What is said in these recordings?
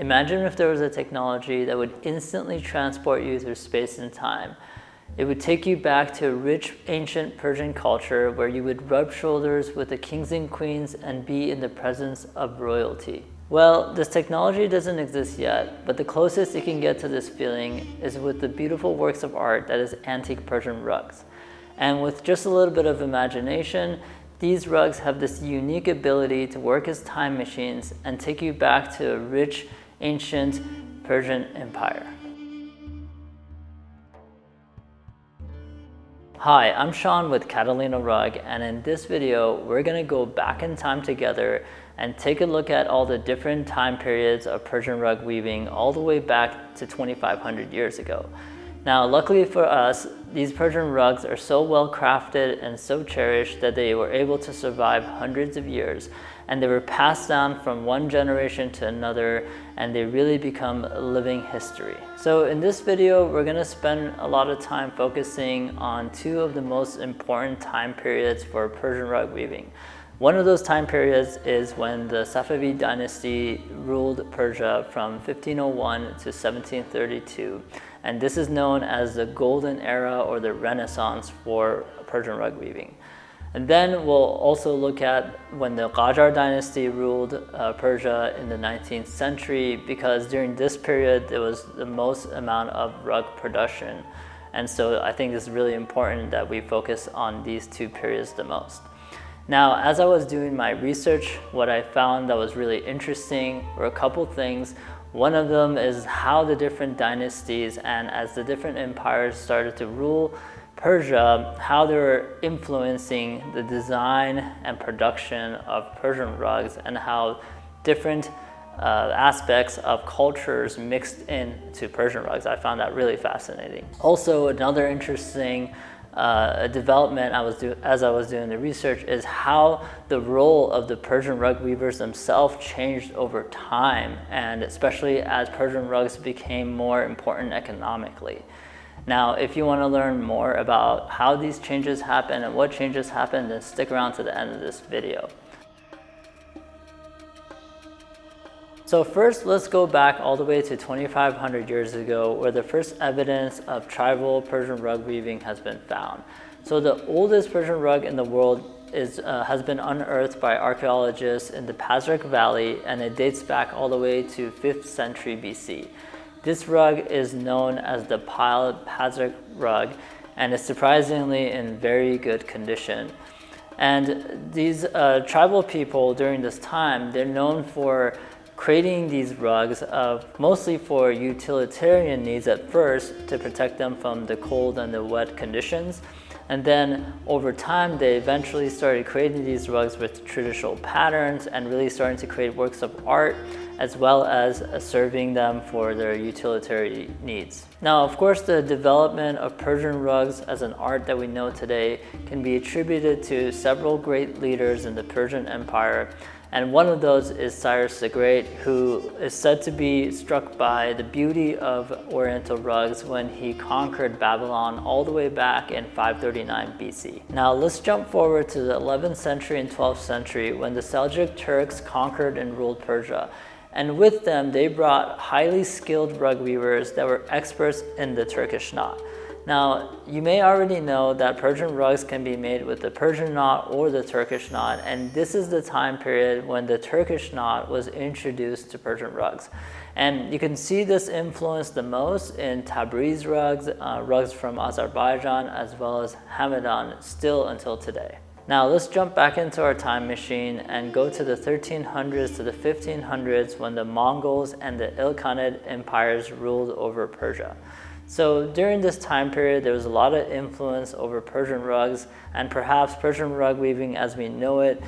Imagine if there was a technology that would instantly transport you through space and time. It would take you back to a rich ancient Persian culture where you would rub shoulders with the kings and queens and be in the presence of royalty. Well, this technology doesn't exist yet, but the closest it can get to this feeling is with the beautiful works of art that is antique Persian rugs. And with just a little bit of imagination, these rugs have this unique ability to work as time machines and take you back to a rich ancient Persian empire. Hi, I'm Sean with Catalina Rug, and in this video, we're gonna go back in time together and take a look at all the different time periods of Persian rug weaving all the way back to 2,500 years ago. Now, luckily for us, these Persian rugs are so well crafted and so cherished that they were able to survive hundreds of years, and they were passed down from one generation to another, and they really become a living history. So in this video, we're gonna spend a lot of time focusing on two of the most important time periods for Persian rug weaving. One of those time periods is when the Safavid Dynasty ruled Persia from 1501 to 1732. And this is known as the golden era or the Renaissance for Persian rug weaving. And then we'll also look at when the Qajar Dynasty ruled Persia in the 19th century, because during this period there was the most amount of rug production. And so I think it's really important that we focus on these two periods the most. Now, as I was doing my research, what I found that was really interesting were a couple things. One of them is how the different dynasties and as the different empires started to rule Persia, how they were influencing the design and production of Persian rugs, and how different aspects of cultures mixed into Persian rugs. I found that really fascinating. Also, another interesting development as I was doing the research is how the role of the Persian rug weavers themselves changed over time, and especially as Persian rugs became more important economically. Now, if you want to learn more about how these changes happen and what changes happen, then stick around to the end of this video. So first, let's go back all the way to 2,500 years ago, where the first evidence of tribal Persian rug weaving has been found. So the oldest Persian rug in the world has been unearthed by archaeologists in the Pasrek Valley, and it dates back all the way to 5th century BC. This rug is known as the piled Pasrek rug, and is surprisingly in very good condition. And these tribal people during this time, they're known for creating these rugs mostly for utilitarian needs at first, to protect them from the cold and the wet conditions. And then over time, they eventually started creating these rugs with traditional patterns and really starting to create works of art, as well as serving them for their utilitarian needs. Now, of course, the development of Persian rugs as an art that we know today can be attributed to several great leaders in the Persian Empire. And one of those is Cyrus the Great, who is said to be struck by the beauty of Oriental rugs when he conquered Babylon all the way back in 539 BC. Now let's jump forward to the 11th century and 12th century when the Seljik Turks conquered and ruled Persia. And with them, they brought highly skilled rug weavers that were experts in the Turkish knot. Now, you may already know that Persian rugs can be made with the Persian knot or the Turkish knot, and this is the time period when the Turkish knot was introduced to Persian rugs. And you can see this influence the most in Tabriz rugs, rugs from Azerbaijan, as well as Hamadan, still until today. Now let's jump back into our time machine and go to the 1300s to the 1500s when the Mongols and the Ilkanids empires ruled over Persia. So during this time period, there was a lot of influence over Persian rugs, and perhaps Persian rug weaving as we know it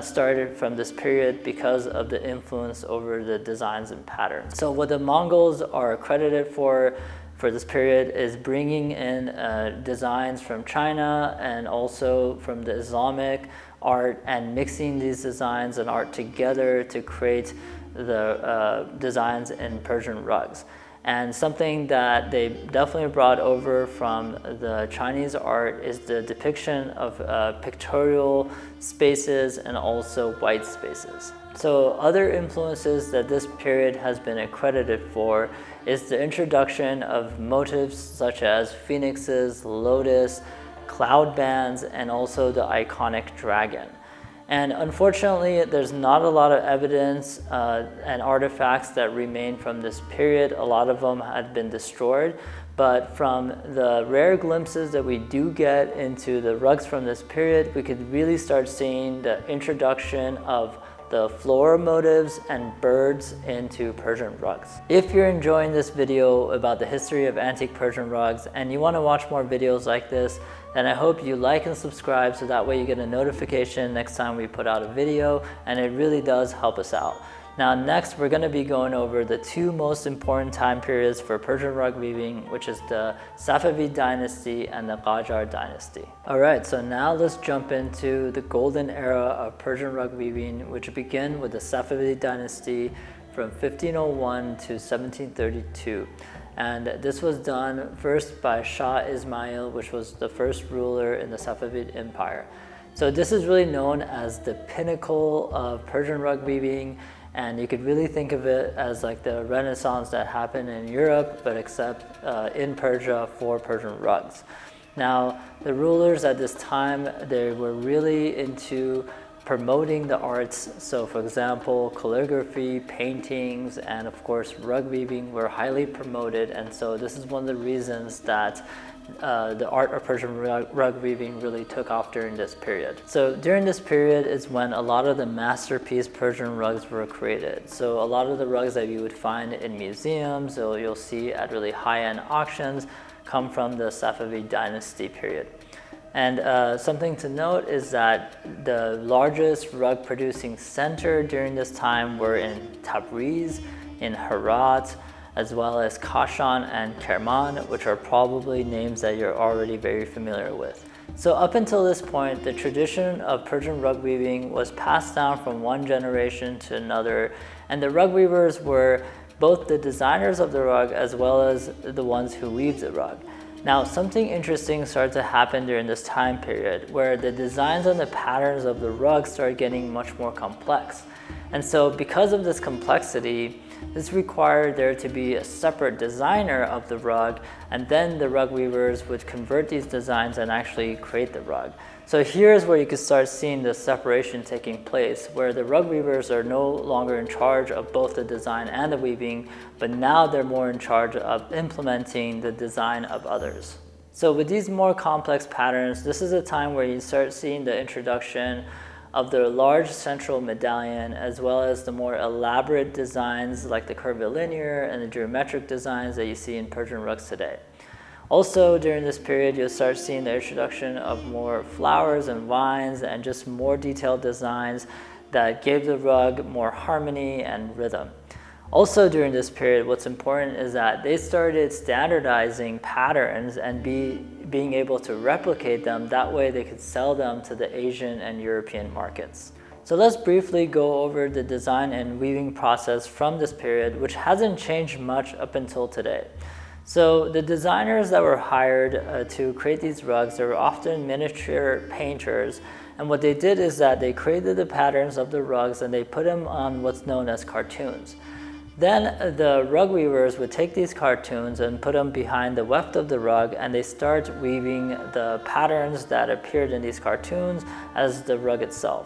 started from this period because of the influence over the designs and patterns. So what the Mongols are credited for this period is bringing in designs from China and also from the Islamic art, and mixing these designs and art together to create the designs in Persian rugs. And something that they definitely brought over from the Chinese art is the depiction of pictorial spaces and also white spaces. So other influences that this period has been accredited for is the introduction of motifs such as phoenixes, lotus, cloud bands, and also the iconic dragon. And unfortunately, there's not a lot of evidence and artifacts that remain from this period. A lot of them had been destroyed, but from the rare glimpses that we do get into the rugs from this period, we could really start seeing the introduction of the floral motifs and birds into Persian rugs. If you're enjoying this video about the history of antique Persian rugs and you want to watch more videos like this, then I hope you like and subscribe so that way you get a notification next time we put out a video, and it really does help us out. Now next, we're going to be going over the two most important time periods for Persian rug weaving, which is the Safavid Dynasty and the Qajar Dynasty. Alright, so now let's jump into the golden era of Persian rug weaving, which began with the Safavid Dynasty from 1501 to 1732. And this was done first by Shah Ismail, which was the first ruler in the Safavid Empire. So this is really known as the pinnacle of Persian rug weaving, and you could really think of it as like the Renaissance that happened in Europe, but except in Persia for Persian rugs. Now, the rulers at this time, they were really into promoting the arts. So for example, calligraphy, paintings, and of course rug weaving were highly promoted, and so this is one of the reasons that the art of Persian rug weaving really took off during this period. So during this period is when a lot of the masterpiece Persian rugs were created. So a lot of the rugs that you would find in museums, or you'll see at really high-end auctions, come from the Safavid Dynasty period. And something to note is that the largest rug producing center during this time were in Tabriz, in Herat, as well as Kashan and Kerman, which are probably names that you're already very familiar with. So up until this point, the tradition of Persian rug weaving was passed down from one generation to another, and the rug weavers were both the designers of the rug as well as the ones who weaved the rug. Now, something interesting started to happen during this time period where the designs and the patterns of the rug started getting much more complex. And so because of this complexity, this required there to be a separate designer of the rug, and then the rug weavers would convert these designs and actually create the rug. So here's where you can start seeing the separation taking place, where the rug weavers are no longer in charge of both the design and the weaving, but now they're more in charge of implementing the design of others. So with these more complex patterns, this is a time where you start seeing the introduction of the large central medallion, as well as the more elaborate designs like the curvilinear and the geometric designs that you see in Persian rugs today. Also during this period, you'll start seeing the introduction of more flowers and vines and just more detailed designs that gave the rug more harmony and rhythm. Also during this period, what's important is that they started standardizing patterns and being able to replicate them. That way they could sell them to the Asian and European markets. So let's briefly go over the design and weaving process from this period, which hasn't changed much up until today. So the designers that were hired to create these rugs, they were often miniature painters, and what they did is that they created the patterns of the rugs and they put them on what's known as cartoons. Then the rug weavers would take these cartoons and put them behind the weft of the rug, and they start weaving the patterns that appeared in these cartoons as the rug itself.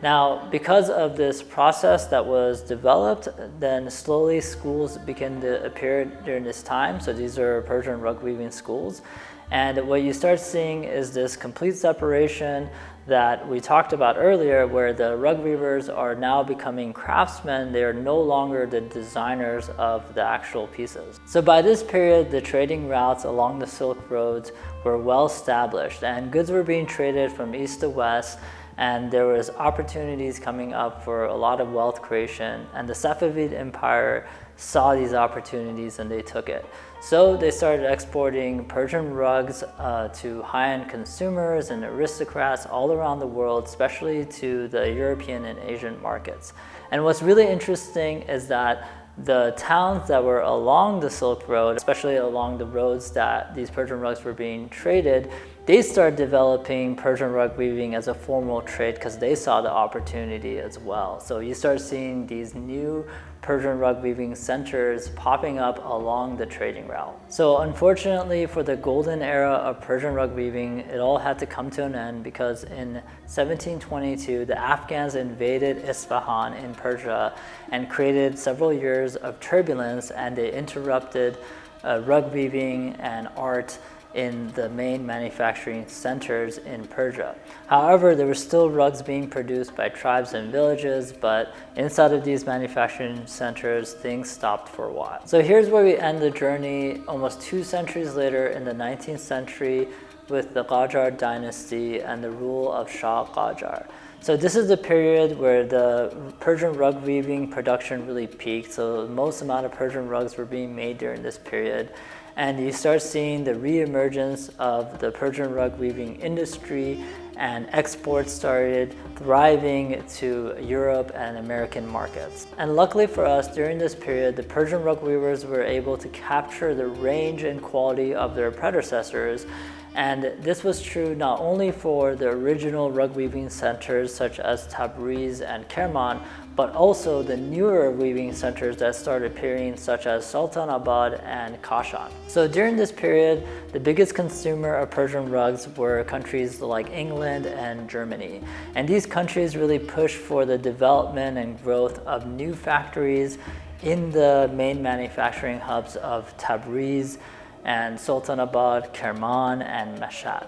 Now, because of this process that was developed, then slowly schools began to appear during this time. So these are Persian rug weaving schools. And what you start seeing is this complete separation that we talked about earlier, where the rug weavers are now becoming craftsmen. They are no longer the designers of the actual pieces. So by this period, the trading routes along the Silk Roads were well established, and goods were being traded from east to west, and there was opportunities coming up for a lot of wealth creation, and the Safavid Empire saw these opportunities and they took it. So they started exporting Persian rugs to high-end consumers and aristocrats all around the world, especially to the European and Asian markets. And what's really interesting is that the towns that were along the Silk Road, especially along the roads that these Persian rugs were being traded, they started developing Persian rug weaving as a formal trade because they saw the opportunity as well. So you start seeing these new Persian rug weaving centers popping up along the trading route. So unfortunately for the golden era of Persian rug weaving, it all had to come to an end because in 1722, the Afghans invaded Isfahan in Persia and created several years of turbulence, and they interrupted rug weaving and art in the main manufacturing centers in Persia. However, there were still rugs being produced by tribes and villages, but inside of these manufacturing centers, things stopped for a while. So here's where we end the journey almost 2 centuries later in the 19th century with the Qajar Dynasty and the rule of Shah Qajar. So this is the period where the Persian rug weaving production really peaked. So the most amount of Persian rugs were being made during this period. And you start seeing the re-emergence of the Persian rug weaving industry, and exports started thriving to Europe and American markets. And luckily for us, during this period, the Persian rug weavers were able to capture the range and quality of their predecessors. And this was true not only for the original rug weaving centers such as Tabriz and Kerman, but also the newer weaving centers that started appearing such as Sultanabad and Kashan. So during this period, the biggest consumer of Persian rugs were countries like England and Germany. And these countries really pushed for the development and growth of new factories in the main manufacturing hubs of Tabriz and Sultanabad, Kerman, and Mashhad.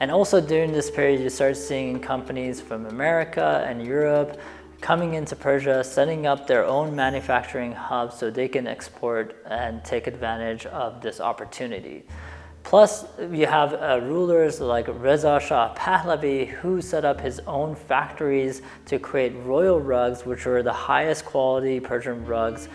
And also during this period, you start seeing companies from America and Europe coming into Persia, setting up their own manufacturing hubs so they can export and take advantage of this opportunity. Plus, you have rulers like Reza Shah Pahlavi, who set up his own factories to create royal rugs, which were the highest quality Persian rugs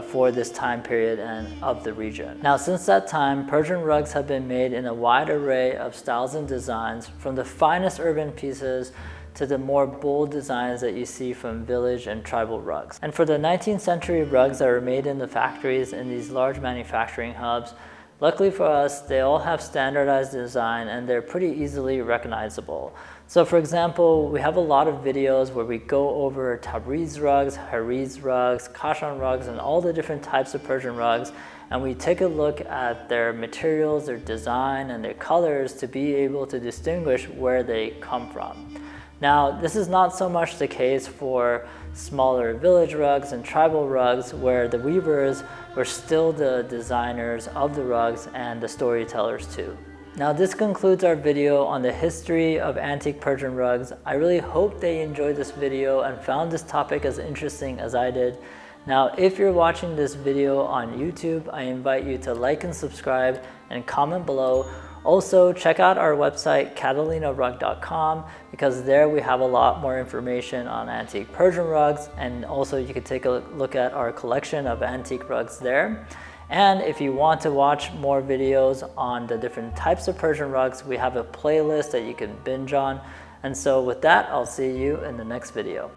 for this time period and of the region. Now, since that time, Persian rugs have been made in a wide array of styles and designs, from the finest urban pieces to the more bold designs that you see from village and tribal rugs. And for the 19th century rugs that were made in the factories in these large manufacturing hubs, luckily for us, they all have standardized design and they're pretty easily recognizable. So for example, we have a lot of videos where we go over Tabriz rugs, Hariz rugs, Kashan rugs, and all the different types of Persian rugs, and we take a look at their materials, their design, and their colors to be able to distinguish where they come from. Now, this is not so much the case for smaller village rugs and tribal rugs, where the weavers were still the designers of the rugs and the storytellers too. Now, this concludes our video on the history of antique Persian rugs. I really hope they enjoyed this video and found this topic as interesting as I did. Now, if you're watching this video on YouTube, I invite you to like and subscribe and comment below. Also, check out our website, CatalinaRug.com, because there we have a lot more information on antique Persian rugs, and also you can take a look at our collection of antique rugs there. And if you want to watch more videos on the different types of Persian rugs, we have a playlist that you can binge on. And so with that, I'll see you in the next video.